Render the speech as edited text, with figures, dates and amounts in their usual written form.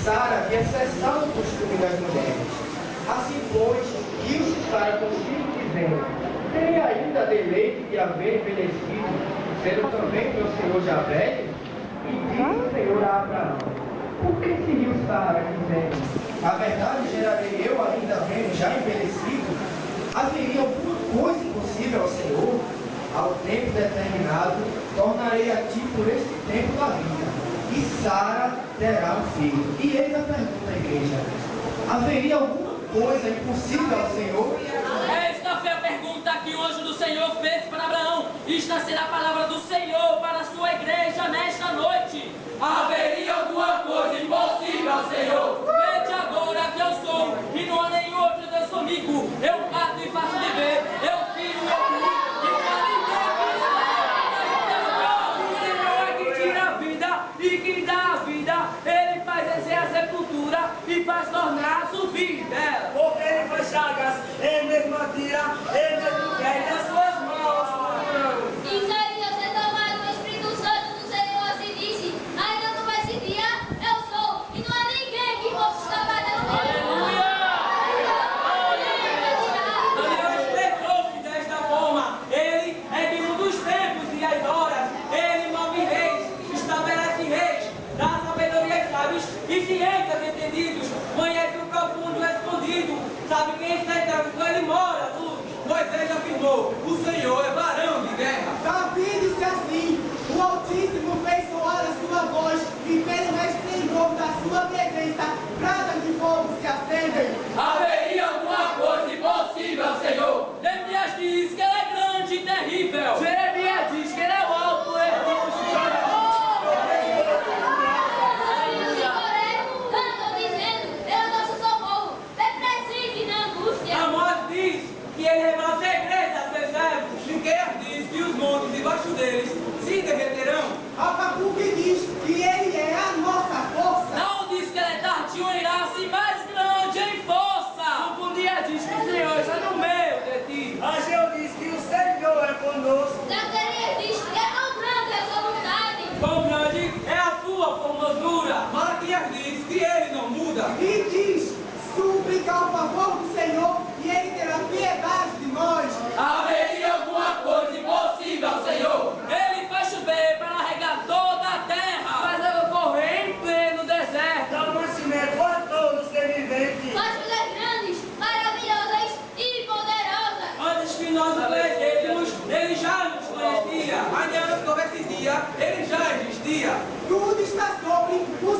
Sara havia cessado o costume das mulheres. Assim, pois, riu-se Sara consigo, dizendo: terei ainda deleite de haver envelhecido, sendo também meu senhor já velho? E disse o Senhor a Abraão: por que se riu Sara, dizendo: a verdade gerarei eu ainda vendo já envelhecido? Haveria alguma coisa impossível ao Senhor? Ao tempo determinado, tornarei a ti por este tempo da vida, e Sara terá um filho. E eis a pergunta, igreja: haveria alguma coisa impossível ao Senhor? Esta foi a pergunta que o anjo do Senhor fez para Abraão. Esta será a palavra do Senhor para a sua igreja nesta noite. Haveria alguma coisa impossível ao Senhor? Vede agora que eu sou, e não há nenhum outro Deus comigo. Eu mato e faço viver, eu tiro e eu crio, e para ninguém me o Senhor é que tira a vida e que dá a vida. Ele faz descer a sepultura e faz tornar a subir dela. Porque ele faz chagas, ele mesmo atira, ele mesmo quer nas suas mãos. Isaías é tomado o Espírito Santo do Senhor, assim disse: ainda não vai esse dia, eu sou, e não há ninguém que possa escapar dessa Aleluia! Daniel expressou-se desta forma: ele é Deus dos tempos e as horas, ele move reis, estabelece reis, dá sabedoria aos sábios e ciência aos entendidos, conhece o profundo e o escondido, sabe quem está entrando quando ele mora, luz. Moisés afirmou: o Senhor é varão de guerra. Davi disse assim: o Altíssimo fez soar a sua voz, e pelo resplendor da sua presença, pradas de fogo se acendem. Haveria alguma coisa impossível ao Senhor? Jeremias diz que ele é grande e terrível. Jeremias diz que ele é o alto e que ele revela segredos a seus servos. Miqueias diz que os montes debaixo deles se derreterão. Abacuque diz que ele é a nossa força. Não diz que ele é tardio em graça e mais grande em força. Um dia diz que o Senhor está no meio de ti. Ageu diz que o Senhor é conosco. Zacarias diz que é tão grande a sua vontade. Quão grande é a sua formosura. Malaquias diz que ele não muda. E diz: súplica ao favor do Senhor, e ele terá piedade de nós. Haveria alguma coisa impossível ao Senhor? Ele faz chover para regar toda a terra, faz água correr em pleno deserto. Dá o nascimento a todo ser vivente. Faz coisas grandes, maravilhosas e poderosas. Antes que nós o conhecêssemos, ele já nos conhecia. Ainda antes que houvesse dia, ele já existia. Tudo está sobre o